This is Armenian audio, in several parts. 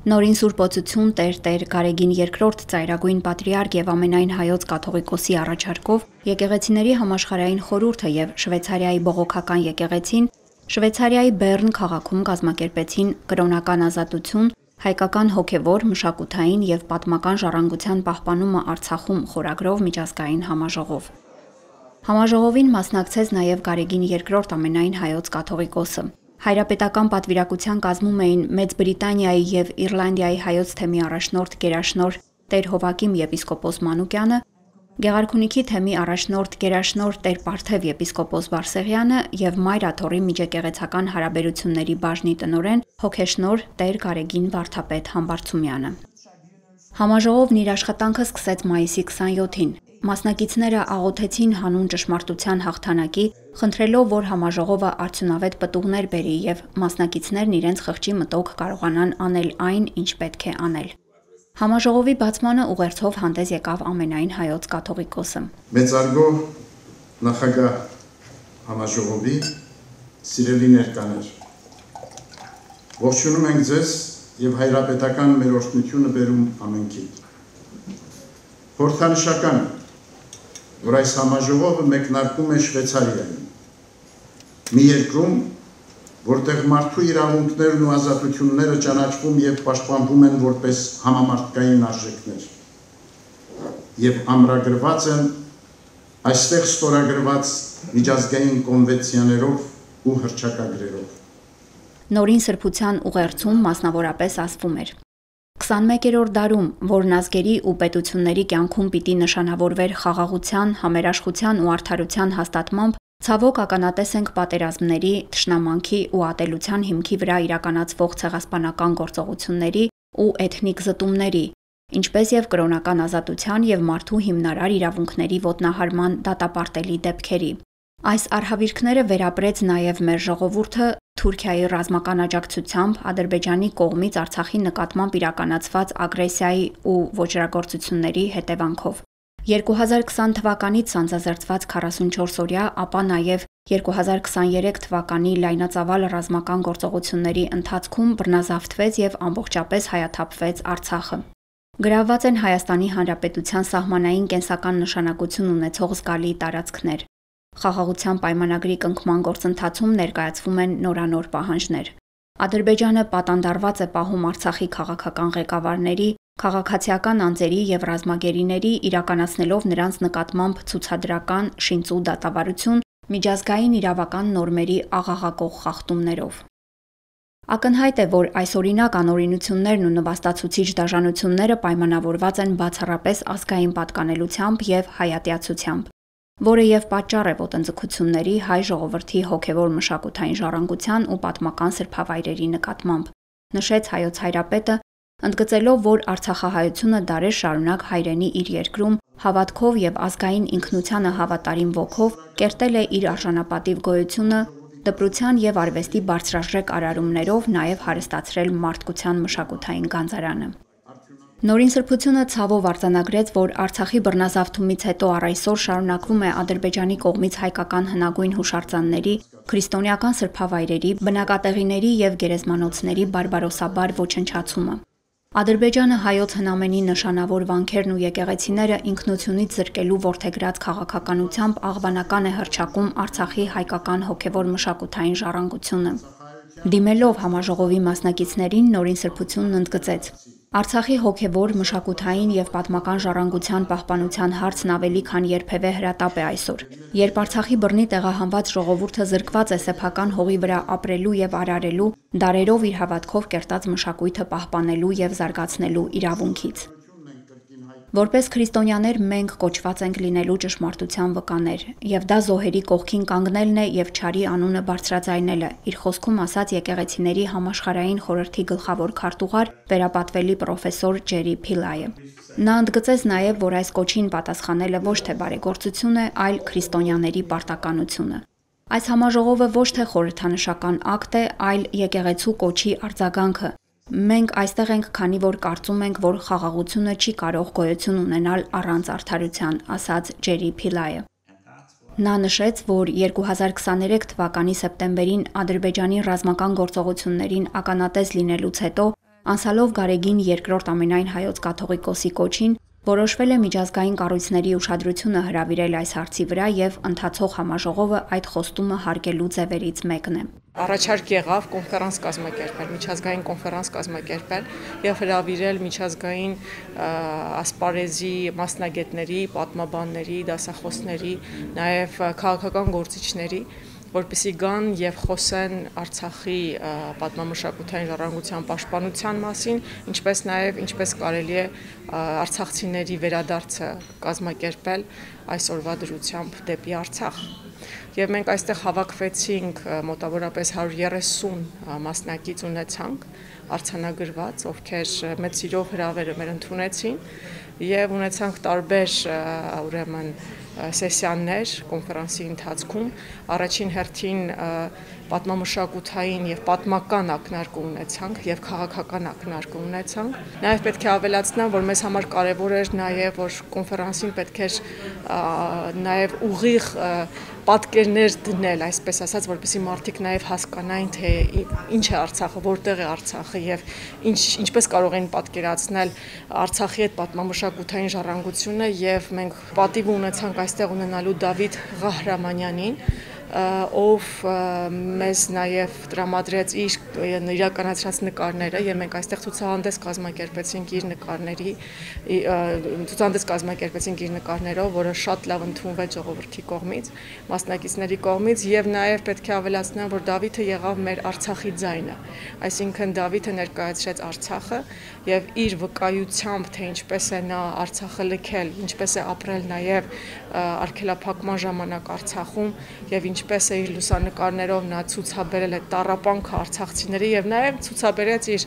Նորին Սուրբոցություն Տեր Գարեգին II ծայրագույն պատրիարք եւ ամենայն հայոց կաթողիկոսի առաջարկով եկեղեցիների համաշխարհային խորհուրդը եւ Շվեյցարիայի բողոքական եկեղեցին Շվեյցարիայի Բեռն քաղաքում կազմակերպեցին կրոնական ազատություն, հայկական հոգևոր, մշակութային եւ պատմական ժառանգության պահպանումը Արցախում խորագրով միջազգային համաժողով։ Համաժողովին մասնակցեց նաեւ Գարեգին II ամենայն հայոց կաթողիկոսը։ Հայրապետական պատվիրակության կազմում էին Մեծ Բրիտանիայի եւ Իռլանդիայի հայոց թեմի առաջնորդ գերաշնորհ Տեր Հովակիմ եպիսկոպոս Մանուկյանը, Գեղարքունիքի թեմի առաջնորդ գերաշնորհ Տեր Պարթև եպիսկոպոս Բարսեղյանը եւ Մայր Աթոռի միջեկեղեցական հարաբերությունների բաժնի տնօրեն հոգեշնորհ Տեր Գարեգին Վարդապետ Համբարձումյանը։ Համաժողովն իր աշխատանքը սկսեց մայիսի 27-ին։ Մասնակիցները աղոթեցին հանուն ճշմարտության հաղթանակի, խնդրելով, որ համաժողովը արդյունավետ պտուղներ բերի եւ մասնակիցներն իրենց խղճի մտոք կարողանան անել այն, ինչ պետք է անել։ Համաժողովի բացմանը ուղերձով հանդես եկավ ամենայն հայոց կաթողիկոսը։ Մեծարգո նախագահ համաժողովի սիրելի ներկաներ, ողջունում ենք ձեզ եւ հայրապետական մեր օրհնությունը բերում ամենքին։ Խորհրդանշական որ այս համաժողովը մեկնարկում է Շվեյցարիայում, մի երկրում, որտեղ մարդու իրավունքներն ու ազատությունները ճանաչվում եւ պաշտպանվում են որպես համամարտկային արժեքներ եւ ամրագրված են այստեղ ստորագրված միջազգային կոնվենցիաներով ու հռչակագրերով։ Նորին սրբության ուղերձում մասնավորապես ասվում էր. 21-րդ դարում, որն ազգերի ու պետությունների կյանքում պիտի նշանավորվեր խաղաղության, համերաշխության ու արդարության հաստատմամբ, ցավոք ականատես ենք պատերազմների, թշնամանքի ու ատելության հիմքի վրա իրականացվող ցեղասպանական գործողությունների ու էթնիկ զտումների, ինչպես եւ կրոնական ազատության եւ մարդու հիմնարար իրավունքների ոտնահարման դատապարտելի դեպքերի։ Այս արհավիրքները վերապրեց նաև մեր ժողովուրդը Թուրքիայի ռազմական աջակցությամբ Ադրբեջանի կողմից Արցախի նկատմամբ իրականացված ագրեսիայի ու ոճրագործությունների հետևանքով։ 2020 թվականից սանձազերծված 44-օրյա, ապա նաև 2023 թվականի լայնածավալ ռազմական գործողությունների ընթացքում բռնազավթվեց եւ ամբողջապես հայաթափվեց Արցախը։ Գրավված են Հայաստանի Հանրապետության սահմանային կենսական նշանակություն ունեցող զգալի տարածքներ։ Խաղաղության պայմանագրի կնքման գործընթացում ներկայացվում են նորանոր պահանջներ։ Ադրբեջանը պատանդարված է պահում Արցախի քաղաքական ղեկավարների, քաղաքացիական անձերի եւ ռազմագերիների իրականացնելով նրանց նկատմամբ ցուցադրական շինծու դատավարություն միջազգային իրավական նորմերի աղաղակող խախտումներով։ Ակնհայտ է, որ այսօրինակ անօրինություններն ու նվաստացուցիչ դաժանությունները պայմանավորված են բացառապես ազգային պատկանելությամբ եւ հայատյացությամբ, որը եւ պատճառ է ոտնձգությունների հայ ժողովրդի հոգեվոր մշակութային ժառանգության ու պատմական սրբավայրերի նկատմամբ, նշեց հայոց հայրապետը, ընդգծելով, որ Արցախահայությունը դարեր շարունակ հայրենի իր երկրում հավատքով եւ ազգային ինքնությանը հավատարիմ ոգով կերտել է իր արժանապատիվ գոյությունը, դպրության եւ արվեստի բարձրաժեք արարումներով նաեւ հարստացրել մարդկության մշակութային գանձարանը։ Նորին սրբությունը ցավով արձանագրեց, որ Արցախի բռնազավթումից հետո առ այսօր շարունակվում է Ադրբեջանի կողմից հայկական հնագույն հուշարձանների, քրիստոնեական սրբավայրերի, բնակատեղիների եւ գերեզմանոցների բարբարոսաբար ոչնչացումը։ Ադրբեջանը հայոց հնամենի նշանավոր վանքերն ու եկեղեցիները ինքնությունից զրկելու որդեգրած քաղաքականությամբ աղբանական է հռչակում Արցախի հայկական հոգեվոր մշակութային ժառանգությունը։ Դիմելով համաժողովի մասնակիցներին Նորին սրբությունն ընդգծեց. Արցախի հոգեվոր, մշակութային եւ պատմական ժառանգության պահպանության հարցն ավելի քան երբևէ հրատապ է այսօր։ Երբ Արցախի բռնի տեղահանված ժողովուրդը զրկված է սեփական հողի վրա ապրելու եւ արարելու, դարերով իր հավատքով կերտած մշակույթը պահպանելու եւ զարգացնելու իրավունքից։ Որպես քրիստոնյաներ մենք կոչված ենք լինելու ճշմարտության վկաներ, եւ դա զոհերի կողքին կանգնելն է եւ չարի անունը բարձրաձայնելը, իր խոսքում ասաց եկեղեցիների համաշխարհային խորհրդի գլխավոր քարտուղար վերապատվելի պրոֆեսոր Ջերի Փիլայը։ Նա ընդգծեց նաեւ, որ այս կոչին պատասխանելը ոչ թե բարեգործություն է, այլ քրիստոնյաների պարտականությունը։ Այս համաժողովը ոչ թե խորհրդանշական ակտ է, այլ եկեղեցու կոչի արձագանքը։ Մենք այստեղ ենք, քանի որ կարծում ենք, որ խաղաղությունը չի կարող գոյություն ունենալ առանց արդարության, ասաց Ջերի Փիլայը։ Նա նշեց, որ 2023 թվականի սեպտեմբերին Ադրբեջանի ռազմական գործողություններին ականատես լինելուց հետո Անցալով Գարեգին երկրորդ ամենայն հայոց կաթողիկոսի կոչին, որոշվել է միջազգային կառույցների ուշադրությունը հրավիրել այս հարցի վրա եւ ընթացող համաժողովը այդ խոստումը հարգելու ձևերից մեկն է։ Առաջարկ եղավ կոնֆերանս կազմակերպել, միջազգային կոնֆերանս կազմակերպել եւ հրավիրել միջազգային ասպարեզի մասնագետների, պատմաբանների, դասախոսների, նաեւ քաղաքական գործիչների, որպեսզի գան եւ խոսեն Արցախի պատմամշակութային ժառանգության պաշտպանության մասին, ինչպես նաեւ ինչպես կարելի է արցախցիների վերադարձը կազմակերպել այսօրվա դրությամբ դեպի Արցախ։ Եվ մենք այստեղ հավաքվեցինք մոտավորապես 130 մասնակից ունեցանք արձանագրված, ովքեր մեծ սիրով հրավերը մեր ընդունեցին եւ ունեցանք տարբեր ուրեմն սեսիաներ կոնֆերանսի ընթացքում առաջին հերթին պատմամշակութային եւ պատմական ակնարկում ունեցանք եւ քաղաքական ակնարկում ունեցանք նաեւ պետք է ավելացնեմ որ մեզ համար կարեւոր էր նաեւ որ կոնֆերանսին պետք էր նաեւ ուղիղ պատկերներ դնել, այսպես ասած, որպեսզի մարդիկ նաև հասկանային, թե ինչ է Արցախը, որտեղ է Արցախը եւ ինչպես կարող են պատկերացնել Արցախի հետ պատմամշակութային ժառանգությունը եւ մենք պատիվ ունեցանք այստեղ ունենալու Դավիթ Ղահրամանյանին, ով մեզ նաև տրամադրեց իր իրականացրած նկարները եւ մենք այստեղ ցուցահանդես կազմակերպեցինք իր նկարներով, որը շատ լավ ընդունվեց ժողովրդի կողմից, մասնակիցների կողմից եւ նաև պետք է ավելացնեմ, որ Դավիթը եղավ մեր Արցախի ձայնը, այսինքն Դավիթը ներկայացրեց Արցախը եւ իր վկայությամբ, թե ինչպես է նա Արցախը լքել, ինչպես է ապրել նաև արգելափակման ժամանակ Արցախում եւ ինչպես է իր լուսանկարներով նա ցուցաբերել է տառապանքը արցախցիների եւ նաեւ ցուցաբերեց իր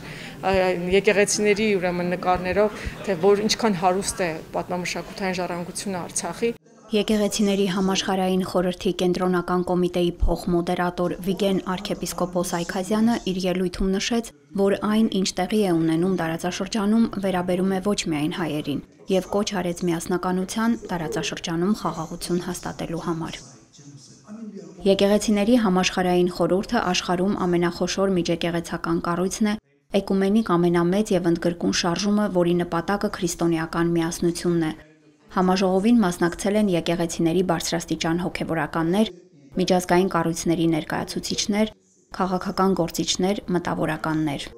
եկեղեցիների ուրեմն նկարներով, թե որ ինչքան հարուստ է պատմամշակութային ժառանգությունը Արցախի։ Եկեղեցիների համաշխարհային խորհրդի կենտրոնական կոմիտեի փոխմոդերատոր Վիգեն arczepiskopos Այքազյանը իր ելույթում նշեց, որ այն, ինչ տեղի է ունենում տարածաշրջանում, վերաբերում է ոչ միայն հայերին, եւ կոչ արեց միասնականության տարածաշրջանում խաղաղություն հաստատելու համար։ Եկեղեցիների համաշխարհային խորհուրդը աշխարհում ամենախոշոր միջեկեղեցական կառույցն է, էկումենիկ ամենամեծ եւ ընդգրկուն շարժումը, որի նպատակը քրիստոնեական միասնությունն է։ Համաժողովին մասնակցել են եկեղեցիների բարձրաստիճան հոգևորականներ, միջազգային կառույցների ներկայացուցիչներ, քաղաքական գործիչներ, մտավորականներ։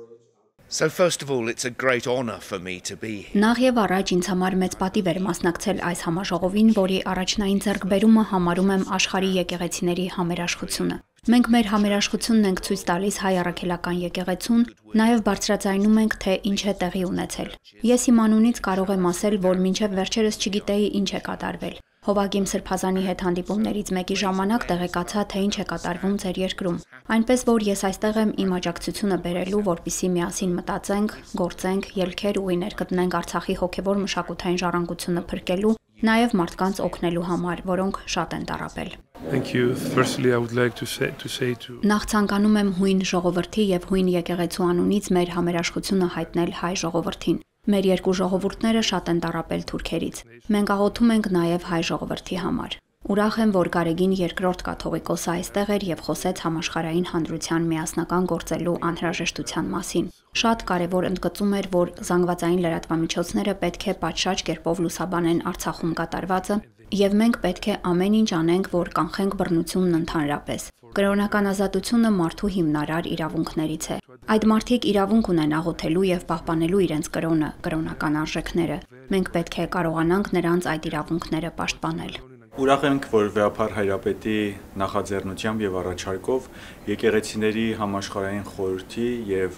So first of all, it's a great honor for me to be here. Նախ եւ առաջ ինձ համար մեծ պատիվ էր մասնակցել այս համաժողովին, որի առաջնային ձեռքբերումը համարում եմ աշխարհի եկեղեցիների համերաշխությունը։ Մենք մեր համերաշխությունն ենք ցույց տալիս հայ առաքելական եկեղեցուն, նաեւ բարձրաձայնում ենք, թե ինչ է տեղի ունեցել։ Ես իմ անունից կարող եմ ասել, որ մինչեւ վերջերս չգիտեի ինչ է կատարվել։ Հովագիմ Սրբազանի հետ հանդիպումներից մեկի ժամանակ տեղեկացա, թե ինչ է կատարվում ձեր երկրում։ Այնպես որ ես այստեղ եմ իմ աջակցությունը բերելու, որպեսզի միասին մտածենք, գործենք, ելքեր ու իներ գտնենք Արցախի հոգևոր մշակութային ժառանգությունը փրկելու, նաև մարդկանց օգնելու համար, որոնք շատ են տառապել։ Thank you. Firstly, I would like to say to Նախ ցանկանում եմ հույն ժողովրդի եւ հույն եկեղեցու անունից մեր համերաշխությունը հայտնել հայ ժողովրդին։ Մեր երկու ժողովուրդները շատ են տառապել թուրքերից։ Մենք աղոթում ենք նաև հայ ժողովրդի համար։ Ուրախ եմ, որ Գարեգին երկրորդ կաթողիկոսը այստեղ էր եւ խոսեց համաշխարհային հանրության միասնական գործելու անհրաժեշտության մասին։ Շատ կարևոր ընդգծում էր, որ զանգվածային լրատվամիջոցները պետք է պատշաճ կերպով լուսաբանեն Արցախում կատարվածը, եւ մենք պետք է ամեն ինչ անենք, որ կանխենք բռնությունն ընդհանրապես։ Կրոնական ազատությունը մարդու հիմնարար իրավունքներից է։ Այդ մարդիկ իրավունք ունեն աղոթելու եւ պահպանելու իրենց կրոնը, կրոնական արժեքները։ Մենք պետք է կարողանանք նրանց այդ իրավունքները պաշտպանել։ Ուրախ ենք, որ Վեհապար Հայրապետի նախաձեռնությամբ եւ առաջարկով եկեղեցիների համաշխարհային խորհրդի եւ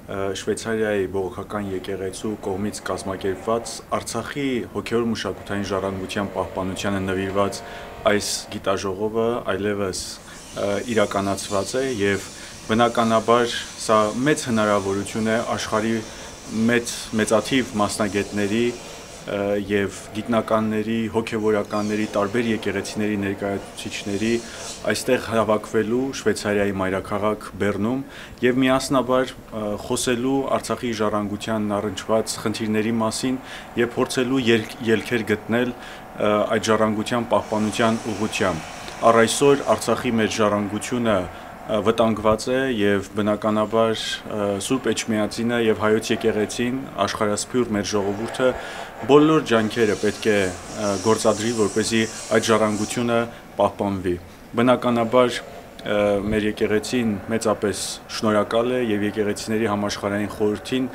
Շվեյցարիայի բողոքական եկեղեցու կողմից կազմակերպված Արցախի հոգևոր մշակութային ժառանգության պահպանությանը նվիրված այս գիտաժողովը այլևս իրականացված է եւ բնականաբար սա մեծ հնարավորություն է աշխարհի մեծաթիվ մասնագետների եւ գիտնականների, հոգեվորականների, տարբեր եկեղեցիների ներկայացուցիչների այստեղ հավաքվելու Շվեյցարիայի մայրաքաղաք Բեռնում եւ միասնաբար խոսելու Արցախի ժառանգության առնչված խնդիրների մասին եւ փորձելու ելքեր գտնել այդ ժառանգության պահպանության ուղղությամբ։ Առ այսօր Արցախի մեր ժառանգությունը վտանգված է եւ բնականաբար Սուրբ Էջմիածինը եւ Հայոց եկեղեցին աշխարհասփյուր մեր ժողովուրդը բոլոր ջանքերը պետք է գործադրի, որպեսզի այդ ժառանգությունը պահպանվի։ Բնականաբար մեր եկեղեցին մեծապես շնորհակալ է եւ եկեղեցիների համաշխարհային խորհրդին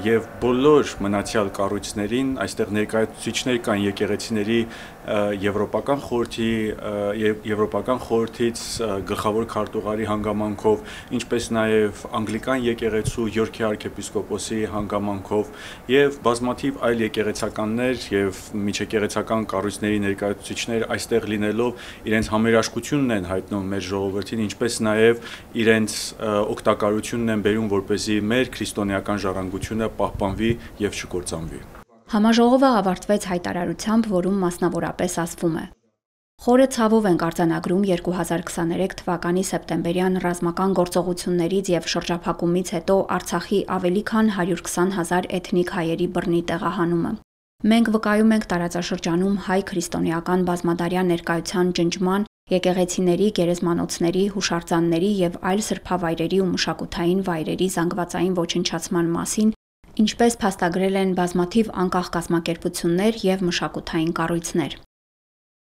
եւ բոլոր մնացյալ կառույցներին, այստեղ ներկայացուցիչներ կան եկեղեցիների Եվրոպական խորհրդի Եվրոպական խորհրդից գլխավոր քարտուղարի հանգամանքով, ինչպես նաև Անգլիկան եկեղեցու Յորքի arczepiskopos-ի հանգամանքով եւ բազմաթիվ այլ եկեղեցականներ եւ միջեկեղեցական կառույցների ներկայացուցիչներ այստեղ լինելով իրենց համերաշխությունն են հայտնում մեր ժողովրդին, ինչպես նաև իրենց օգտակարությունն են բերում, որպեսզի մեր քրիստոնեական ժառանգությունը պահպանվի եւ չկործանվի։ Համաժողովը ավարտվեց հայտարարությամբ, որում մասնավորապես ասվում է. Խորը ցավով ենք արձանագրում 2023 թվականի սեպտեմբերյան ռազմական գործողություններից եւ շրջափակումից հետո Արցախի ավելի քան 120,000 էթնիկ հայերի բռնի տեղահանումը։ Մենք վկայում ենք տարածաշրջանում հայ քրիստոնեական բազմադարյան ներկայության ջնջման, եկեղեցիների, գերեզմանոցների, հուշարձանների եւ այլ սրբավայրերի ու մշակութային վայրերի զանգվածային ոչնչացման մասին, ինչպես փաստագրել են բազմաթիվ անկախ կազմակերպություններ եւ մշակութային կառույցներ։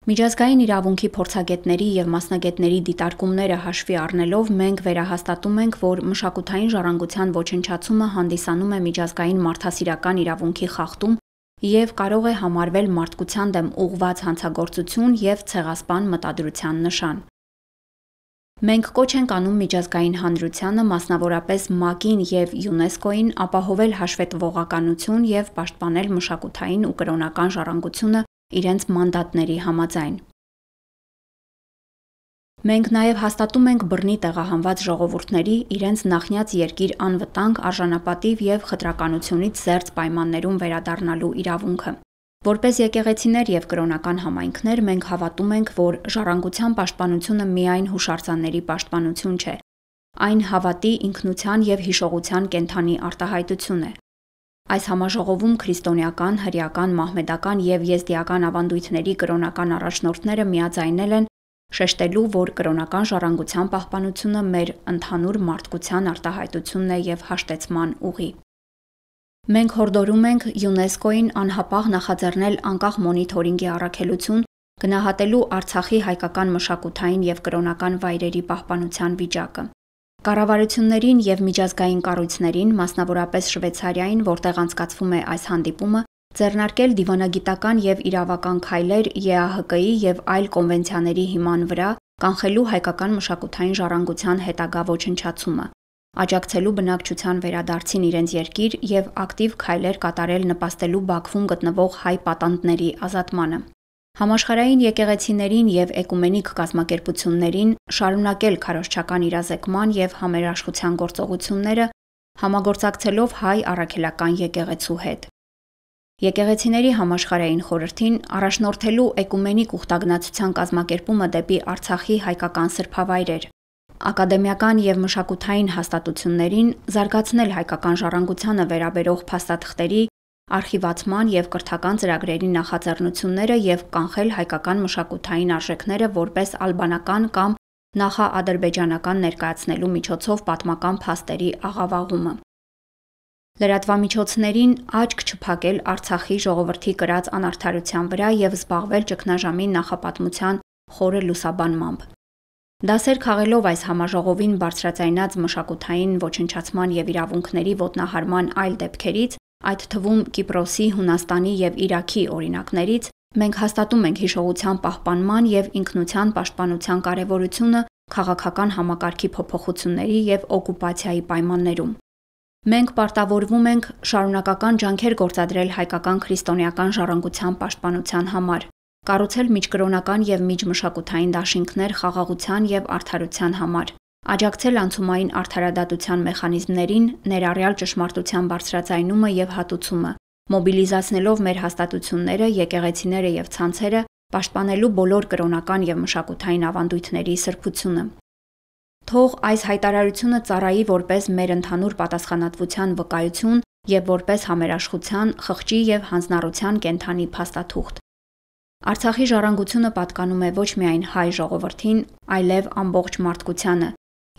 Միջազգային իրավունքի փորձագետների եւ մասնագետների դիտարկումները հաշվի առնելով մենք վերահաստատում ենք, որ մշակութային ժառանգության ոչնչացումը հանդիսանում է միջազգային մարդասիրական իրավունքի խախտում եւ կարող է համարվել մարդկության դեմ ուղղված հանցագործություն եւ ցեղասպան մտադրության նշան։ Մենք կոչ ենք անում միջազգային հանրությանը, մասնավորապես ՄԱԿ-ին եւ ՅՈՒՆԵՍԿՕ-ին ապահովել հաշվետվողականություն եւ պաշտպանել մշակութային ու կրոնական ժառանգությունը իրենց մանդատների համաձայն։ Մենք նաև հաստատում ենք բռնի տեղահանված ժողովուրդների իրենց նախնյաց երկիր անվտանգ, արժանապատիվ եւ խտրականությունից զերծ պայմաններում վերադառնալու իրավունքը։ Որպես եկեղեցիներ եւ կրոնական համայնքներ մենք հավատում ենք, որ ժառանգության պաշտպանությունը միայն հուշարձանների պաշտպանություն չէ։ Այն հավատի, ինքնության եւ հիշողության կենթանի արտահայտություն է։ Այս համաժողովում քրիստոնեական, հրեական, մահմեդական եւ եզդիական ավանդույթների կրոնական առաջնորդները միաձայնել են շեշտելու, որ կրոնական ժառանգության պահպանությունը մեր ընդհանուր մարդկության արտահայտությունն է եւ հաշտեցման ուղի։ Մենք հորդորում ենք ՅՈՒՆԵՍԿՕ-ին անհապաղ նախաձեռնել անկախ մոնիթորինգի առաքելություն, գնահատելու Արցախի հայկական մշակութային եւ կրոնական վայրերի պահպանության վիճակը։ Կառավարություններին եւ միջազգային կառույցներին, մասնավորապես Շվեյցարիային, որտեղ անցկացվում է այս հանդիպումը, ձեռնարկել դիվանագիտական եւ իրավական քայլեր ԵԱՀԿ-ի եւ այլ կոնվենցիաների հիման վրա, կանխելու հայկական մշակութային ժառանգության հետագա ոչնչացումը, աջակցելու բնակչության վերադարձին իրենց երկիր եւ ակտիվ քայլեր կատարել նպաստելու Բաքվում գտնվող հայ պատանդների ազատմանը։ Համաշխարհային եկեղեցիներին եւ էկումենիկ կազմակերպություններին շարունակել քարոզչական իրազեկման եւ համերաշխության գործողությունները, համագործակցելով հայ առաքելական եկեղեցու հետ։ Եկեղեցիների համաշխարհային խորհրդին առաջնորդելու էկումենիկ ուխտագնացության կազմակերպումը դեպի Արցախի հայկական սրբավայրեր, ակադեմիական եւ մշակութային հաստատություններին զարգացնել հայկական ժառանգությանը վերաբերող փաստաթղթերի, արխիվացման եւ կրթական ծրագրերի նախաձեռնությունները եւ կանխել հայկական մշակութային արժեքները որպես ալբանական կամ նախաադրբեջանական ներկայացնելու միջոցով պատմական փաստերի աղավաղումը։ Լրատվամիջոցներին աչք չփակել Արցախի ժողովրդի կրած անարդարության վրա եւ զբաղվել ճգնաժամի նախապատմության խորը լուսաբանմամբ։ Դասեր քաղելով այս համաժողովին բարձրաձայնած մշակութային ոչնչացման եւ իրավունքների ոտնահարման այլ դեպքերից, այդ թվում Կիպրոսի, Հունաստանի եւ Իրաքի օրինակներից, մենք հաստատում ենք հիշողության պահպանման եւ ինքնության պաշտպանության կարեւորությունը քաղաքական համակարգի փոփոխությունների եւ օկուպացիայի պայմաններում։ Մենք պարտավորվում ենք շարունակական ջանքեր գործադրել հայկական քրիստոնեական ժառանգության պաշտպանության համար, կառուցել միջկրոնական եւ միջմշակութային դաշինքներ խաղաղության եւ արդարության համար, աջակցել անցումային արդարադատության մեխանիզմներին, ներառյալ ճշմարտության բարձրաձայնումը եւ հատուցումը, մոբիլիզացնելով մեր հաստատությունները, եկեղեցիները եւ ցանցերը, պաշտպանելու բոլոր կրոնական եւ մշակութային ավանդույթների սրբությունը։ Թող այս հայտարարությունը ծառայի որպես մեր ընդհանուր պատասխանատվության վկայություն եւ որպես համերաշխության, խղճի եւ հանձնառության կենթանի փաստաթուղթ։ Արցախի ժառանգությունը պատկանում է ոչ միայն հայ ժողովրդին, այլև ամբողջ մարդկությանը,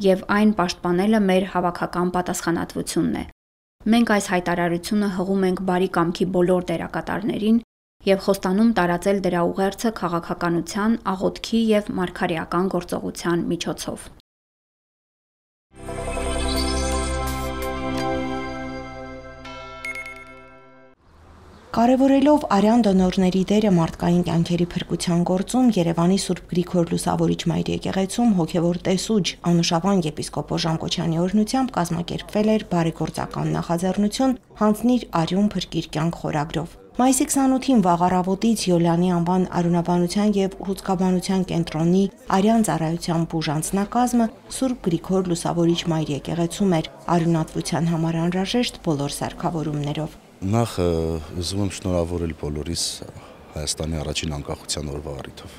եւ այն պաշտպանելը մեր հավաքական պատասխանատվությունն է։ Մենք այս հայտարարությունը հղում ենք բարի կամքի բոլոր դերակատարներին եւ խոստանում տարածել դրա ուղերձը քաղաքականության, աղոթքի եւ մարգարեական գործողության միջոցով։ Կարևորելով արյան դոնորների դերը մարդկային կյանքերի փրկության գործում Երևանի Սուրբ Գրիգոր Լուսավորիչ Մայր եկեղեցում հոգևոր տեսուչ Անուշավան եպիսկոպոս Ժանկոչյանի օրհնությամբ կազմակերպվել էր բարեգործական նախաձեռնություն «Հանձնիր արյուն փրկիր կյանք» խորագրով։ Մայիսի 28-ին վաղ առավոտից Յոլյանի անվան արյունաբանության եւ ուռուցքաբանության կենտրոնի արյան ծառայության բուժանձնակազմը Սուրբ Գրիգոր Լուսավորիչ Մայր եկեղեցում էր արյունատվության համար անհրաժեշտ բոլոր սարքավորումներով։ Նախ ուզում եմ շնորհավորել բոլորիս Հայաստանի առաջին անկախության օրվա առիթով։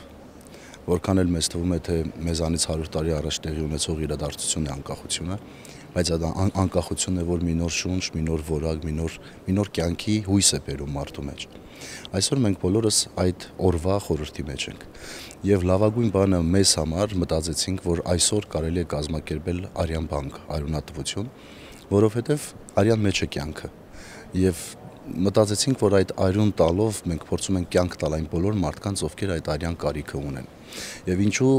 Որքան էլ մեզ թվում է, թե մեզանից 100 տարի առաջ տեղի ունեցող իրադարձություն է անկախությունը, բայց այդ անկախությունն է, որ մի նոր շունչ, մի նոր որակ, մի նոր կյանքի հույս է բերում մարդու մեջ։ Այսօր մենք բոլորս այդ օրվա խորհրդի մեջ ենք։ Եվ լավագույն բանը մեզ համար մտածեցինք, որ այսօր կարելի է կազմակերպել արյան բանկ, արյունատվություն, որովհետև արյան մեջ է կյանքը։ Եվ մտածեցինք, որ այդ արյուն տալով մենք փորձում ենք կյանք տալ այն բոլոր մարդկանց, ովքեր այդ արյան կարիքը ունեն։ Եվ ինչու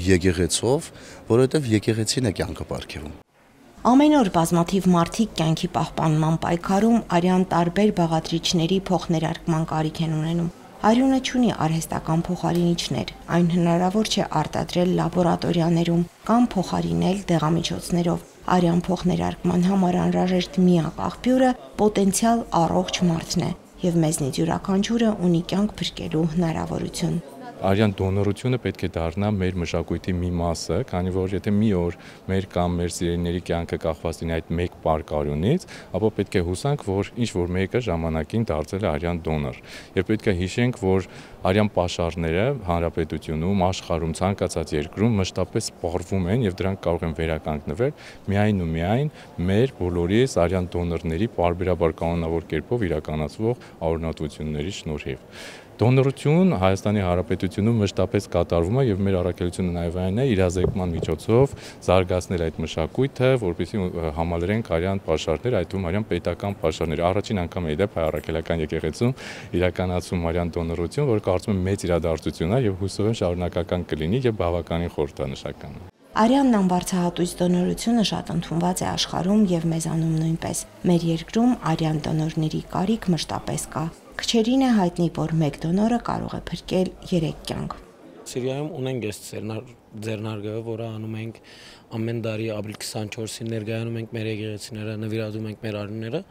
եկեղեցով, որովհետև եկեղեցին է կյանքը պարգևում։ Ամեն օր բազմաթիվ մարդիկ կյանքի պահպանման պայքարում արյան տարբեր բաղադրիչների փոխներարկման կարիք են ունենում։ Արյունը չունի արհեստական փոխարինիչներ, այն հնարավոր չէ արտադրել լաբորատորիաներում կամ փոխարինել դեղամիջոցներով։ Արյան փոխներարկման համար անհրաժեշտ միակ աղբյուրը պոտենցիալ առողջ մարդն է, եւ մեզնից յուրաքանչյուրը ունի կյանք փրկելու հնարավորություն։ Արյան դոնորությունը պետք է դառնա մեր մշակույթի մի մասը, քանի որ եթե մի օր մեր կամ մեր սիրելիների կյանքը կախված լինի այդ մեկ պարկ արյունից, ապա պետք է հուսանք, որ ինչ որ մեկը ժամանակին դարձել է արյան դոնոր։ Եվ պետք է հիշենք, որ արյան պաշարները հանրապետությունում, աշխարհում, ցանկացած երկրում մշտապես սպառվում են եւ դրանք կարող են վերականգնվել միայն ու միայն մեր բոլորիս արյան դոնորների պարբերաբար կանոնավոր կերպով իրականացվող արյունատվությունների շնորհիվ։ Դոնորություն Հայաստանի Հանրապետությունում մշտապես կատարվում է եւ մեր առաքելությունը նաեւ այն է իրազեկման միջոցով զարգացնել այդ մշակույթը, որպեսզի համալրենք արյան պաշարներ, այդ թվում արյան պետական պաշարներ։ Առաջին անգամ է դեպ հայ առաքելական եկեղեցում իրականացում արյան դոնորություն, որ կարծում եմ մեծ իրադարձություն է եւ հուսով եմ շարունակական կլինի եւ բավականին խորհրդանշական։ Արյանն անբարձահատույց դոնորությունը շատ ընդունված է աշխարհում եւ մեզանում նույնպես։ Մեր երկրում արյան դոնորների կարիք մշտապես կա։ Քչերին է հայտնի, որ մեկ դոնորը կարող է փրկել 3 կյանք։ Սիրիայում ունենք այս ձեռնարկը, որը անում ենք ամեն տարի ապրիլ 24-ին ներկայանում ենք մեր եկեղեցիները, նվիրատում ենք մեր արյունները։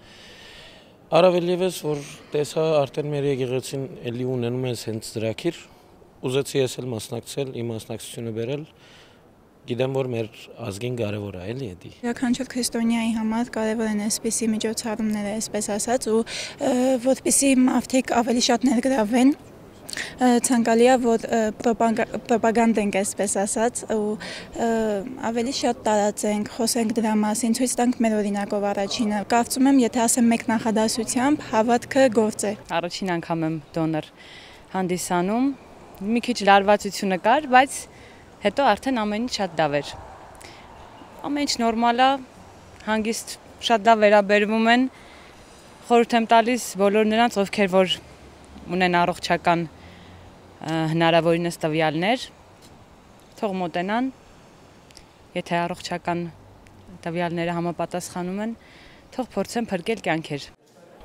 Առավել ևս, որ տեսա արդեն մեր եկեղեցին էլի ունենում է հենց ծրագիր, ուզեցի ես էլ մասնակցել, իմ մասնակցությունը բերել։ Գիտեմ, որ մեր ազգին կարևոր է, էլի էդի։ Յուրաքանչյուր քրիստոնյայի համար կարևոր են այսպիսի միջոցառումները, այսպես ասած, ու որպեսզի մարդիկ ավելի շատ ներգրավվեն, ցանկալի է, որ պրոպագանդենք, այսպես ասած, ու ավելի շատ տարածենք, խոսենք դրա մասին, ցույց տանք մեր օրինակով առաջինը։ Կարծում եմ, եթե ասեմ մեկ նախադասությամբ, հավատքը գործ է։ Առաջին անգամ եմ դոնոր հանդիսանում, մի քիչ լարվածությունը կար, բայց հետո արդեն ամեն ինչ շատ լավ էր։ Ամեն ինչ նորմալ է, հանգիստ շատ լավ վերաբերվում են, խորհուրդ եմ տալիս բոլոր նրանց, ովքեր որ ունեն առողջական հնարավորինս տվյալներ, թող մոտենան, եթե առողջական տվյալները համապատասխանում են, թող փորձեն փրկել կյանքեր։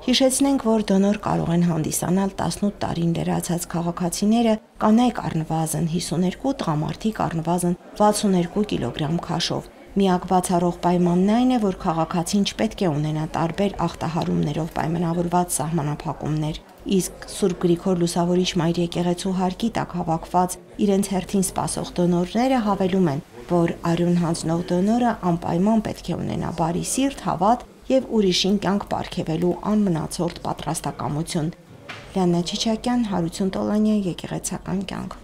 Հիշեցնենք, որ դոնոր կարող են հանդիսանալ 18 տարին լրացած քաղաքացիները, կանայք առնվազն 52, տղամարդիկ առնվազն 62 կիլոգրամ քաշով։ Միակ բացառող պայմանն այն է, որ քաղաքացին չպետք է ունենա տարբեր ախտահարումներով պայմանավորված սահմանափակումներ։ Իսկ Սուրբ Գրիգոր Լուսավորիչ Մայր եկեղեցու հարկի տակ հավաքված իրենց հերթին սպասող դոնորները հավելում են, որ արյուն հանձնող դոնորը անպայման պետք է ունենա բարի սիրտ, հավատ եւ ուրիշին կյանք պարգևելու անմնացորդ պատրաստակամություն։ Լիաննա Չիչակյան, Հարություն Տոլանյան, եկեղեցական կյանք։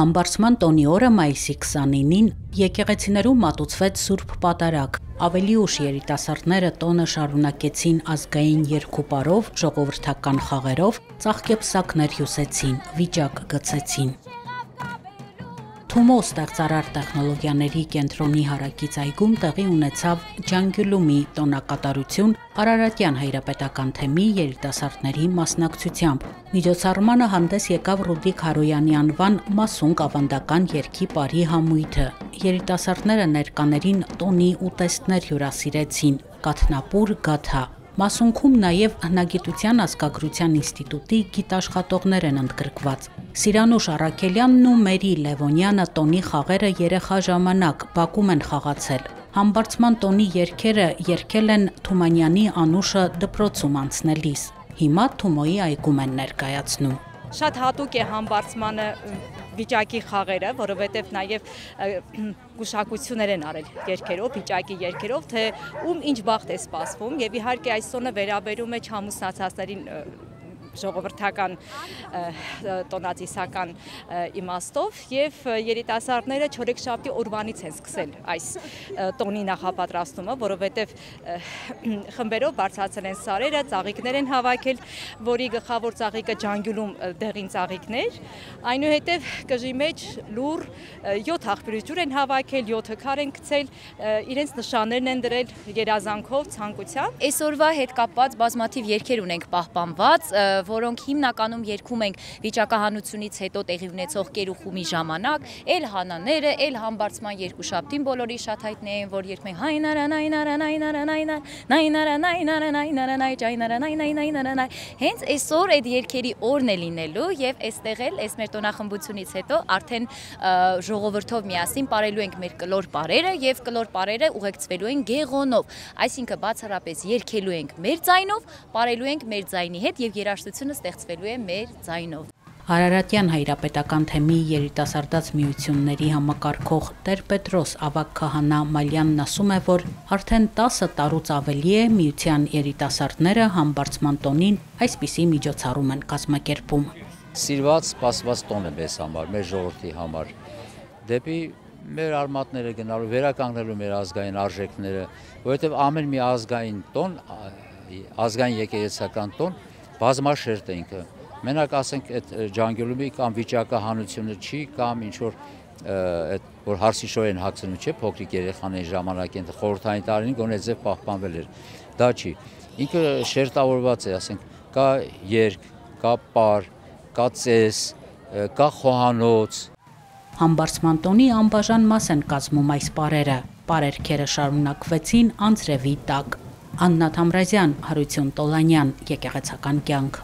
Համբարձման տոնի օրը մայիսի 29-ին եկեղեցիներում մատուցվեց Սուրբ Պատարագ։ Ավելի ուշ երիտասարդները տոնը շարունակեցին ազգային երգուպարով, ժողովրդական խաղերով, ծաղկեպսակներ հյուսեցին, վիճակ գցեցին։ Թումո ստեղծարար տեխնոլոգիաների կենտրոնի հարակից այգում տեղի ունեցավ Ջանգյուլումի տոնակատարություն Արարատյան հայրապետական թեմի երիտասարդների մասնակցությամբ։ Միջոցառմանը հանդես եկավ Ռուդիկ Հարոյանի անվան մասունք ավանդական երգի պարի համույթը։ Երիտասարդները ներկաներին տոնի ուտեստներ հյուրասիրեցին, կաթնապուր, գաթա։ Մասունքում նաև հնագիտության ազգագրության ինստիտուտի գիտաշխատողներ են ընդգրկված։ Սիրանուշ Առաքելյանն ու Մերի Լևոնյանը տոնի խաղերը երեխա ժամանակ Բաքում են խաղացել։ Համբարձման տոնի երգերը երգել են Թումանյանի Անուշը դպրոցում անցնելիս։ Հիմա Թումոյի այգում են ներկայացնում։ Շատ հատուկ է համբարձմանը վիճակի խաղերը, որովհետև նաև գուշակություններ են արել երգերով, վիճակի երգերով, թե ում ինչ բախտ է սպասվում, եւ իհարկե այս տոնը վերաբերում է չամուսնացածներին ժողովրդական տոնածիսական իմաստով եւ երիտասարդները չորեքշաբթի օրվանից են սկսել այս տոնի նախապատրաստումը, որովհետեւ խմբերով բարձրացել են սարերը, ծաղիկներ են հավաքել, որի գլխավոր ծաղիկը Ջանգյուլում դեղին ծաղիկներ, այնուհետեւ կժի մեջ լուր 7 աղբյուր են հավաքել, 7 քար են գցել, իրենց նշաններն են դրել երազանքով, ցանկությամբ։ Այսօրվա հետ կապված բազմաթիվ երգեր ունենք պահպանված, որոնք հիմնականում երգում ենք վիճակահանությունից հետո տեղի ունեցող կերուխումի ժամանակ, էլ հանաները, էլ համբարձման երկուշաբթին բոլորի շատ հայտնի են, որ երգում ենք հենց այսօր այդ երգերի օրն է լինելու եւ այստեղ էլ այս մեր տոնախմբությունից հետո արդեն ժողովրդով միասին ապրելու ենք մեր կլոր պարերը եւ կլոր պարերը ուղեկցվելու են գեղոնով, այսինքն բացառապես երգելու ենք մեր ձայնով, ապրելու ենք մեր ձայնի հետ եւ երաժշտությունը ստեղծվելու է մեր ձայնով։ Արարատյան հայրապետական թեմի երիտասարդաց միությունների համակարգող Տեր-Պետրոս Ավագ քահանա Մալյանն ասում է, որ արդեն 10 տարուց ավելի է միության երիտասարդները համբարձման տոնին այսպիսի միջոցառում են կազմակերպում։ Սիրված, սպասված տոն է մեզ համար, մեր ժողովրդի համար։ Դեպի մեր արմատները գնալու, վերականգնելու մեր ազգային արժեքները, որովհետև ամեն մի ազգային տոն, ազգային եկեղեցական տոն բազմաշերտ է ինքը։ Մենակ ասենք այդ Ջանգյուլումի կամ վիճակահանությունը չի, կամ ինչ-որ որ հարսիշոր են հագցնում, չէ, փոքրիկ երեխաների ժամանակին խորհրդային տարին գոնե ձև պահպանվել էր։ Դա չի։ Ինքը շերտավորված է, ասենք, կա երգ, կա պար, կա ծես, կա խոհանոց։ Համբարձման տոնի անբաժան մաս են կազմում այս պարերը։ Պարերքերը շարունակվեցին անձրևի տակ։ Աննա Թամրազյան, Հարություն Տոլանյան, Եկեղեցական կյանք։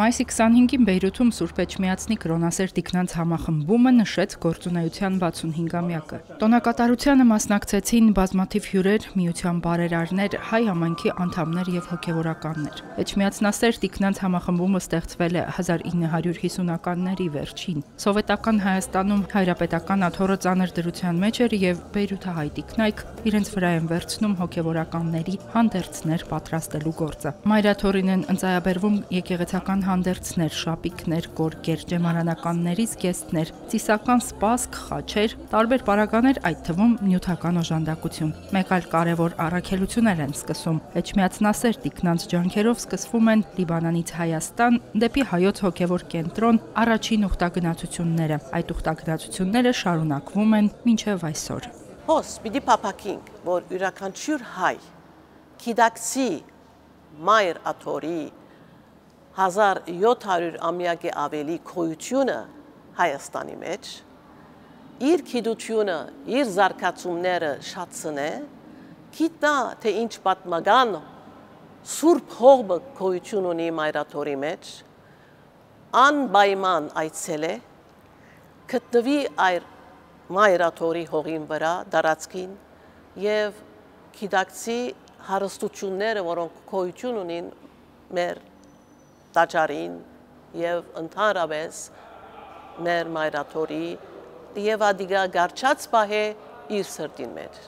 Մայիսի 25-ին Բեյրութում Սուրբ Էջմիածնի կրոնասեր տիկնանց համախմբումը նշեց գործունեության 65-ամյակը։ Տոնակատարությանը մասնակցեցին բազմաթիվ հյուրեր, միության բարերարներ, հայ համայնքի անդամներ եւ հոգեվորականներ։ Էջմիածնասեր տիկնանց համախմբումը ստեղծվել է 1950-ականների վերջին։ Սովետական Հայաստանում հայրապետական աթոռը ծանր դրության մեջ էր եւ Բեյրութահայ տիկնայք իրենց վրա են վերցնում հոգեվորականների հանդերձներ պատրաստելու գործը։ Մայրաթոռին են ընծայաբերվում եկեղեցական հանդերձներ, շապիկներ, գորգեր, ջեմարանականներից գեստներ, ծիսական սպասք, խաչեր, տարբեր պարագաներ, այդ թվում նյութական օժանդակություն։ Մեկ այլ կարևոր առաքելություններ են սկսում։ Էջմիածնասեր տիկնանց ջանքերով սկսվում են Լիբանանից Հայաստան դեպի հայոց հոգևոր կենտրոն առաջին ուխտագնացությունները։ Այդ ուխտագնացությունները շարունակվում են մինչև այսօր։ Հոս պիտի փափակենք, որ յուրաքանչյուր հայ գիտակցի մայր աթոռի 1700 ամյակի ավելի գոյությունը Հայաստանի մեջ, իր գիտությունը, իր զարգացումները շատցնե, գիտնա, թե ինչ պատմական սուրբ հողը գոյություն ունի մայրաթոռի մեջ, անպայման այցելե, գտնվի այր մայրաթոռի հողին վրա, դարածքին, եւ գիտակցի հարստությունները, որոնք գոյություն ունին մեր տաճարին եւ ընդհանրապես մեր մայրաթոռի եւ ադիգա գարչած պահե իր սրտին մեջ։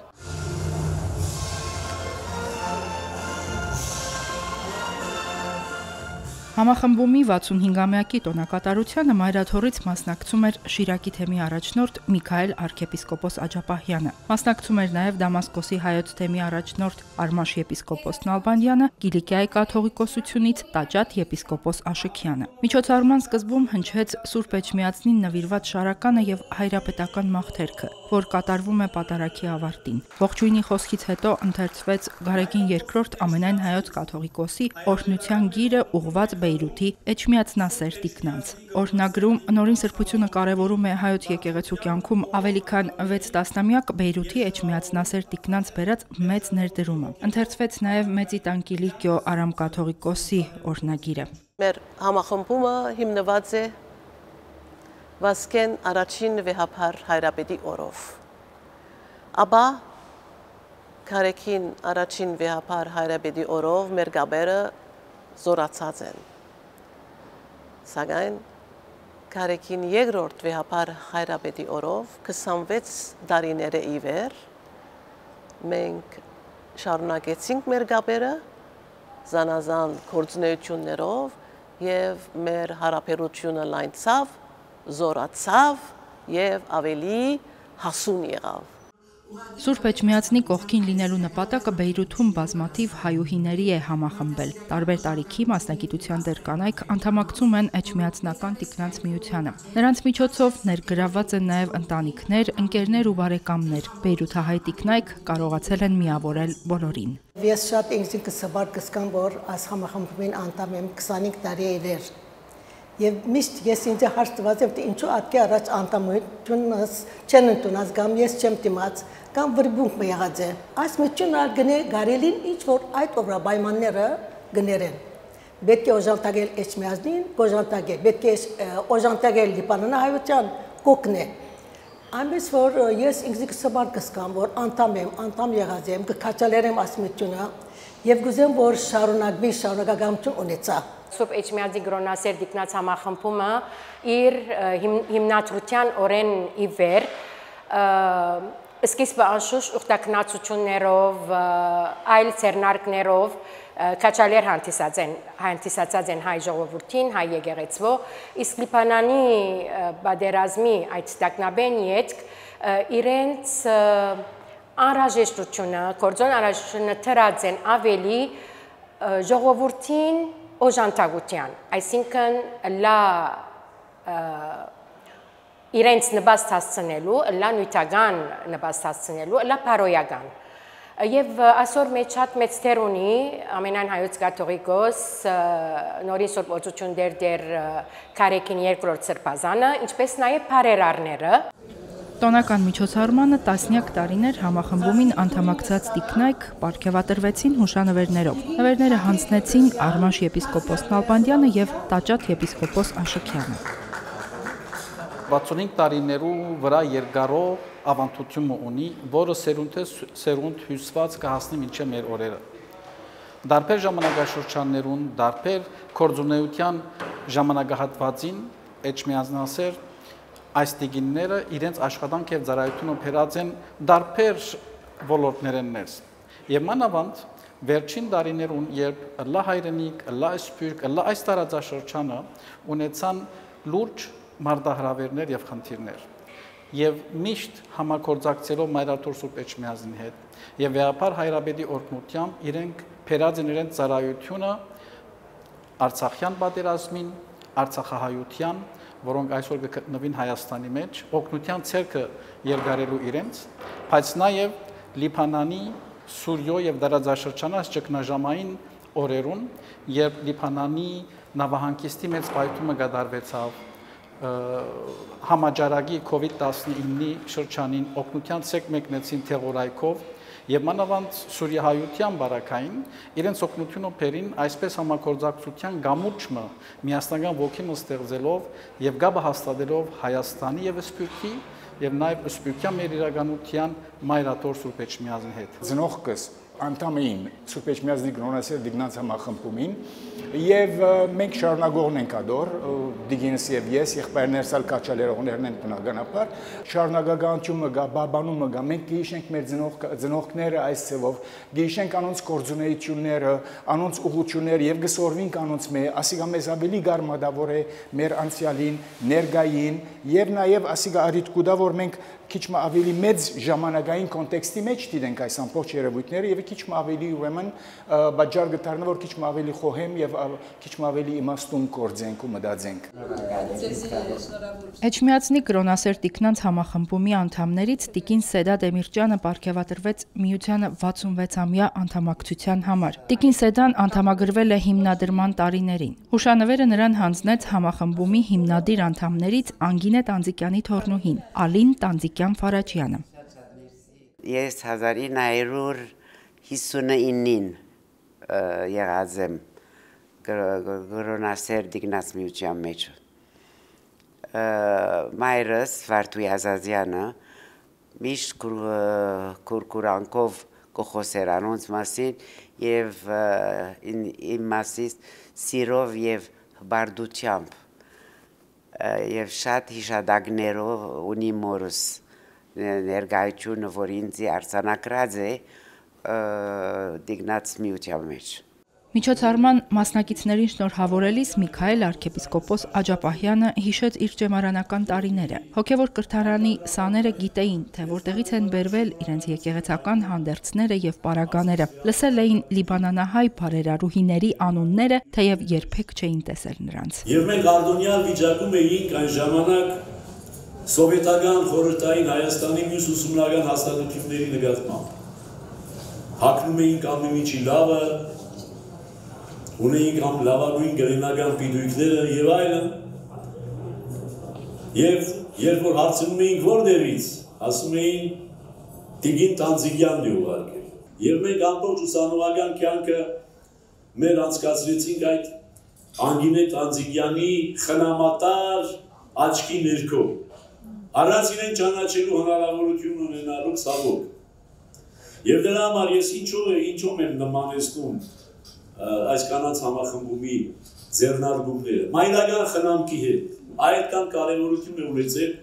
Համախմբումի 65-ամյակի տոնակատարությանը մայրաթորից մասնակցում էր Շիրակի թեմի առաջնորդ Միքայել arczepiskopos Աջապահյանը։ Մասնակցում էր նաև Դամասկոսի հայոց թեմի առաջնորդ Արմաշ եպիսկոպոս Նալբանդյանը, Կիլիկիայի կաթողիկոսությունից Տաճատ եպիսկոպոս Աշոքյանը։ Միջոցառման սկզբում հնչեց Սուրբ Էջմիածնին նվիրված շարականը եւ հայրապետական մաղթերքը, որ կատարվում է պատարագի ավարտին։ Ողջույնի խոսքից հետո ընթերցվեց Գարեգին II ամենայն հայոց կաթողիկոսի օրհնության գիրը ուղված Բեյրութի Էջմիածնասեր տիկնանց։ Օրհնագրում նորին սրբությունը կարևորում է հայոց եկեղեցու կյանքում ավելի քան 6 տասնամյակ Բեյրութի Էջմիածնասեր տիկնանց բերած մեծ ներդրումը։ Ընթերցվեց նաև Մեծի տան Կիլիկիո Արամ կաթողիկոսի օրհնագիրը։ Մեր համախմբումը հիմնված է Վասկեն առաջին վեհափար հայրապետի օրով։ Ապա Գարեգին առաջին վեհափար հայրապետի օրով մեր գաբերը զորացած են։ Սակայն Գարեգին երկրորդ վեհափար հայրապետի օրով 26 տարիները ի վեր մենք շարունակեցինք մեր գաբերը զանազան գործունեություններով եւ մեր հարաբերությունը լայնցավ, զորացավ եւ ավելի հասուն եղավ։ Սուրբ Էջմիածնի կողքին լինելու նպատակը Բեյրութում բազմաթիվ հայուհիների է համախմբել։ Տարբեր տարիքի մասնագիտության դեր կանայք անդամակցում են Էջմիածնական տիկնանց միությանը։ Նրանց միջոցով ներգրավված են նաև ընտանիքներ, ընկերներ ու բարեկամներ։ Բեյրութահայ տիկնայք կարողացել են միավորել բոլորին։ Ես շատ ինքս սբար կսկամ, որ այս համախմբումին անդամ եմ 25 տարի է վեր։ Եվ միշտ ես ինձ հարց տված եմ, թե ինչու ատկի առաջ անդամությունս չեն ընդունած, կամ ես չեմ դիմաց, կամ վրբունք մը եղած է։ Այս մտությունը գարելին ինչ որ այդ օրվա պայմանները գներեն։ Պետք է օժանդակել Էջմիածնին, օժանդակել, պետք է օժանդակել Լիբանանահայության կողքն է։ Այնպես որ ես ինձ սբար կսկամ, որ անդամ եղած եմ, կքաչալերեմ այս մտությունը եւ գուզեմ, որ շարունակվի, շարունակականություն ունեցա։ Սուրբ Էջմիածնի Գրոնասեր տիկնանց համախմբումը իր հիմնադրության օրեն ի վեր սկիզբը անշուշտ ուխտակնացություններով, այլ ցերնարկներով քաչալեր հանդիսացած են հայ ժողովրդին, հայ եկեղեցվո, իսկ Լիբանանի բادرազմի այդ տագնաբեն յետք իրենց անհրաժեշտությունը, գործոն անհրաժեշտությունը թրած են ավելի ժողովրդին օժանդակության, այսինքն լա իրենց նպաստ հասցնելու, լա նյութական նպաստ հասցնելու, լա պարոյական։ Եվ այսօր մեջ շատ մեծ դեր ունի ամենայն հայոց կաթողիկոս նորին Սուրբ Օծություն դեր Գարեգին II սրբազանը, ինչպես նաև բարերարները։ Տոնական միջոցառմանը տասնյակ տարիներ համախմբումին անդամակցած տիկնայք պարգևատրվեցին հուշանվերներով։ Նվերները հանձնեցին Արմաշ եպիսկոպոս Նալբանդյանը եւ Տաճատ եպիսկոպոս Աշոքյանը։ 65 տարիներու վրա երկարող ավանդություն ունի, որը սերունդ հյուսված կհասնի մինչև մեր օրերը։ Դարբեր ժամանակաշրջաններուն, դարբեր գործունեության ժամանակահատվածին Էջմիածնասեր այս տիկինները իրենց աշխատանք եւ ծառայությունը փերած են դարբեր ոլորտներեն ներս։ Եվ մանավանդ վերջին տարիներուն, երբ լա հայրենիք, լա սփյուռք, լա այս տարածաշրջանը ունեցան լուրջ մարդահրավերներ եւ խնդիրներ։ Եվ միշտ համագործակցելով Մայրաթոր Սուրբ Էջմիածնի հետ եւ վեհապար հայրապետի օրհնությամբ իրենք փերած են իրենց ծառայությունը Արցախյան պատերազմին, Արցախահայության, որոնք այսօր կգտնվին Հայաստանի մեջ, օգնության ցերկը երկարելու իրենց, բայց նաև Լիբանանի, Սուրիո եւ դարաձաշրջանած ճգնաժամային օրերուն, երբ Լիբանանի նավահանգիստի մեծ պայթումը կատարվեցավ, համաճարակի COVID-19-ի շրջանին օգնության ցերկ մեկնեցին թեղորայքով եւ մանավանդ Սուրիահայության բարակային իրենց օգնությունը բերին այսպես համագործակցության գամուրջը միասնական ոգին ստեղծելով եւ գաբը հաստատելով Հայաստանի եւ Սփյուռքի եւ նաեւ Սփյուռքյան մեր իրականության Մայրաթոր Սուրբ Էջմիածնի հետ։ Ծնողքս անդամ էին Սուրբ Էջմիածնի Կրոնասեր Դիգնանց համախմբումին եւ մենք շարունակողն ենք ադոր Դիգինս եւ ես եղբայրներս ալ կաչալերողներն են բնականաբար շարունակականությունը գա բաբանումը գա մենք գիշենք մեր ծնողքները այս ցևով գիշենք անոնց կորձունեությունները անոնց ուղղությունները եւ գսորվինք անոնց ասիգա մեզ ավելի գարմադավոր է մեր անցյալին ներգային եւ նաեւ ասիգա արիտկուդա որ մենք քիչ ավելի մեծ ժամանակային կոնտեքստի մեջ դիտենք այս ամբողջ երևույթները եւ քիչ ավելի ուրեմն բաժար գտարնա որ քիչ ավելի խոհեմ եւ քիչ ավելի իմաստուն կորձենք ու մտածենք Էջմիածնի կրոնասեր Տիկնանց համախմբումի անդամներից Տիկին Սեդա Դեմիրճյանը պարգևատրվեց միությանը 66-ամյա անդամակցության համար Տիկին Սեդան անդամագրվել է հիմնադրման տարիներին հուշանվերը նրան հանձնեց համախմբումի հիմնադիր անդամներից Անգինե Տանձիկյանի թոռնուհին Ալին Տանձիկյան Ֆարաջյանը Ես 1959-ին եղած եմ կրոնասեր Տիկնանց միության մեջ մայրս Վարդուհի Ազազյանը միշտ կուրկուրանքով կխոսեր անոնց մասին եւ իմ մասից սիրով եւ բարդությամբ եւ շատ հիշադակներով ունի մորս ներկայությունը որ ինձ արձանագրած է Տիկնանց միության մեջ Միջոցառման մասնակիցներին շնորհավորելիս Միքայել arczepiskopos Աջապահյանը հիշեց իր ջեմարանական տարիները։ Հոգևոր կրթարանի սաները գիտեին, թե որտեղից են բերվել իրենց եկեղեցական հանդերձները եւ պարագաները։ Լսել էին լիբանանահայ բարերարուհիների անունները, թեև երբեք չէին տեսել նրանց։ Եվ մենք արտոնյալ վիճակում էինք այն ժամանակ սովետական խորհրդային Հայաստանի մյուս ուսումնական հաստատությունների նկատմամբ։ Հակնում էինք ամենիչի լավը ունեինք համ լավագույն գրենական պիտույքները եւ այլն եւ երբ որ հարցնում էինք որտեղից ասում էին Տիկին Տանձիկյանն է ուղարկել եւ մենք ամբողջ ուսանողական կյանքը մեր անցկացրեցինք այդ Անգինե Տանձիկյանի խնամատար աչքի ներքո առանց իրեն ճանաչելու հնարավորություն ունենալու ցավոք եւ դրա համար ես ինչով եմ նմանեցնում այս կանանց համախմբումի ձեռնարկումները մայրական խնամքի հետ այդքան կարևորություն է ունեցել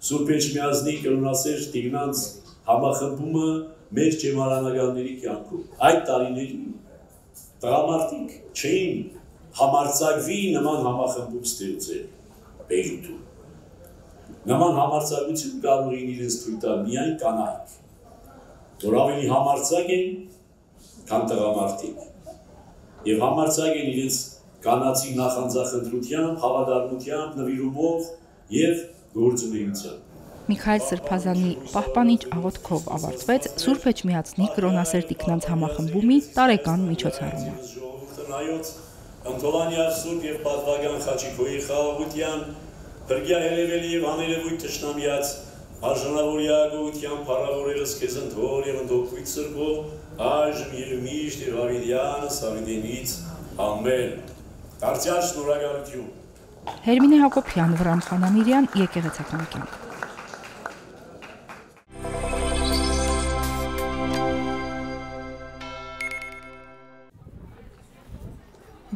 Սուրբ Էջմիածնի կրոնասեր Տիկնանց համախմբումը մեր ջեմարանականների կյանքում այդ տարիներին տղամարդիկ չէին համարձակվի նման համախմբում ստեղծել Բեյրութում նման համարձակություն կարող էին իրենց թույլ տալ միայն կանայք որ ավելի համարձակ են քան տղամարդիկ եւ համարձակ են իրենց կանացի նախանձախնդրությամբ, հավատարմությամբ, նվիրումով եւ գործունեությամբ։ Միքայել Սրբազանի պահպանիչ աղոթքով ավարտվեց Սուրբ Էջմիածնի կրոնասեր Տիկնանց համախմբումի տարեկան միջոցառումը։ Տնայոց Անտովանյար Սուրբ եւ Պատվական Խաչիկոյի խաղաղության բրգյա երևելի եւ աներևույթ ճշնամիած արժանավորյա գոհության փառավորելս քեզ ընթոր եւ ընդօգույց սրբով այժմ եւ միշտ եւ ավիդյանս ավիդենից ամեն դարձյալ շնորհակալություն Հերմինե Հակոբյան Վրամ Խանամիրյան եկեղեցական կյանք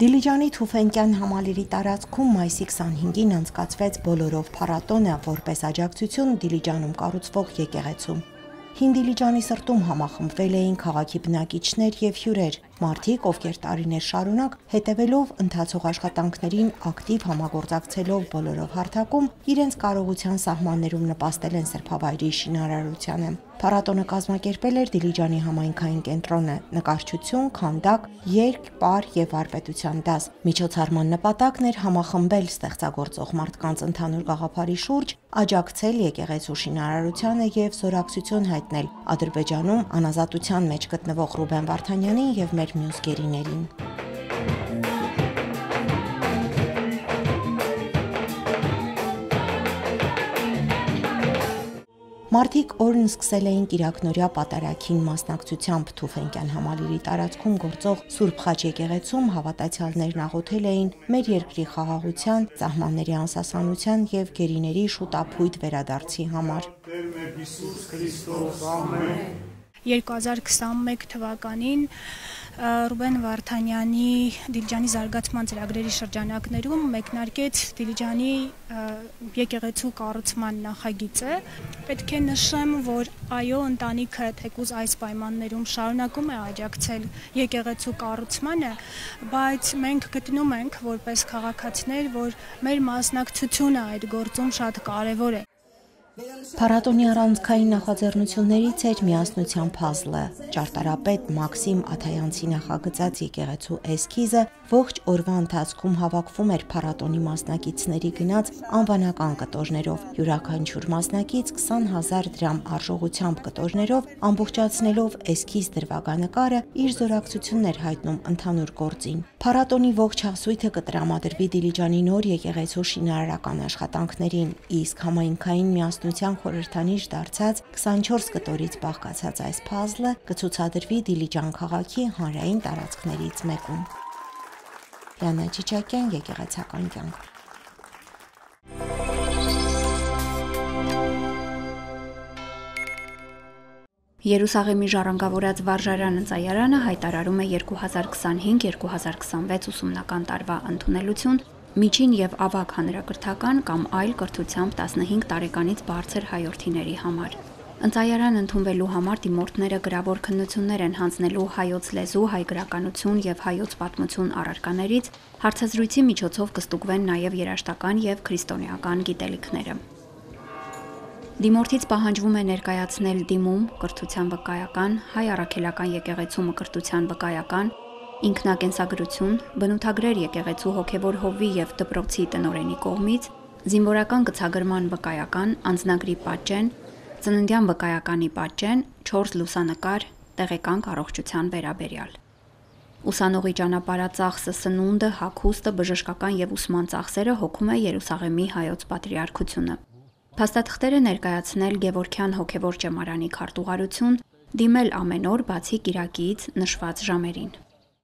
Դիլիջանի Թուֆենկյան համալիրի տարածքում մայիսի 25-ին անցկացվեց բոլորով փառատոնը որպես աջակցություն Դիլիջանում կառուցվող եկեղեցում։ Հին Դիլիջանի սրտում համախմբվել էին քաղաքի բնակիչներ եւ հյուրեր, մարդիկ, ովքեր տարիներ շարունակ հետևելով ընթացող աշխատանքներին ակտիվ համագործակցելով բոլորով հարթակում իրենց կարողության սահմաններում նպաստել են սրբավայրի շինարարությանը։ Փառատոնը կազմակերպել էր Դիլիջանի համայնքային կենտրոնը, նկարչություն, քանդակ, երգ, պար եւ վարպետության դաս։ Միջոցառման նպատակն էր համախմբել ստեղծագործող մարդկանց ընդհանուր գաղափարի շուրջ, աջակցել եկեղեցու շինարարությանը եւ զորակցություն հայտնել Ադրբեջանում անազատության մեջ գտնվող Ռուբեն Վարդանյանին եւ մեր մյուս գերիներին։ Մարդիկ օրն սկսել էին Կիրակնորյա պատարագին մասնակցությամբ Թուֆենկյան համալիրի տարածքում գործող Սուրբ Խաչ եկեղեցում հավատացյալներն աղոթել էին մեր երկրի խաղաղության, սահմանների անսասանության եւ գերիների շուտ ապույտ վերադարձի համար։ 2021 թվականին Ռուբեն Վարդանյանի Դիլիջանի զարգացման ծրագրերի շրջանակներում մեկնարկեց Դիլիջանի եկեղեցու կառուցման նախագիծը։ Պետք է նշեմ, որ այո, ընտանիքը թեկուզ այս պայմաններում շարունակում է աջակցել եկեղեցու կառուցմանը, բայց մենք գտնում ենք որպես քաղաքացիներ, որ մեր մասնակցությունը այդ գործում շատ կարևոր է։ Փառատոնի առանցքային նախաձեռնություններից էր միասնության փազլը։ Ճարտարապետ Մաքսիմ Աթայանցի նախագծած եկեղեցու էսքիզը ողջ օրվա ընթացքում հավաքվում էր փառատոնի մասնակիցների գնած անվանական կտորներով։ Յուրաքանչյուր մասնակից 20,000 դրամ արժողությամբ կտորներով ամբողջացնելով էսքիզ դրվագանկարը իր զորակցությունն էր հայտնում ընդհանուր գործին։ Փառատոնի ողջ հասույթը կտրամադրվի Դիլիջանի նոր եկեղեցու շինարարական աշխատանքներին, իսկ համայնքային միասնության խորհրդանիշ դարձած 24 կտորից բաղկացած այս փազլը կցուցադրվի Դիլիջան քաղաքի հանրային տարածքներից մեկում։ Լիանա Չիչակյան, եկեղեցական կյանք։ Երուսաղեմի ժառանգավորած վարժարան ընծայարանը հայտարարում է 2025-2026 ուսումնական տարվա ընդունելություն միջին եւ ավագ հանրակրթական կամ այլ կրթությամբ 15 տարեկանից բարձր հայորդիների համար։ Ընծայարան ընդունվելու համար դիմորդները գրավոր քննություններ են հանձնելու հայոց լեզու, հայ գրականություն եւ հայոց պատմություն առարկաներից, հարցազրույցի միջոցով կստուգվեն նաեւ երաժշտական եւ քրիստոնեական գիտելիքները։ Դիմորդից պահանջվում է ներկայացնել դիմում, կրթության վկայական, հայ առաքելական եկեղեցու մկրտության վկայական, ինքնակենսագրություն, բնութագրեր եկեղեցու հոգևոր հովի եւ դպրոցի տնօրենի կողմից, զինվորական գծագրման վկայական, անձնագրի պատճեն, ծննդյան վկայականի պատճեն, 4 լուսանկար, տեղեկան առողջության վերաբերյալ։ Ուսանողի ճանապարհածախսը, սնունդը, հագուստը, բժշկական եւ ուսման ծախսերը հոգում է Երուսաղեմի հայոց պատրիարքությունը։ Փաստաթղթերը ներկայացնել Գևորգյան հոգևոր ճեմարանի քարտուղարություն, դիմել ամեն օր բացի կիրակիից նշված ժամերին։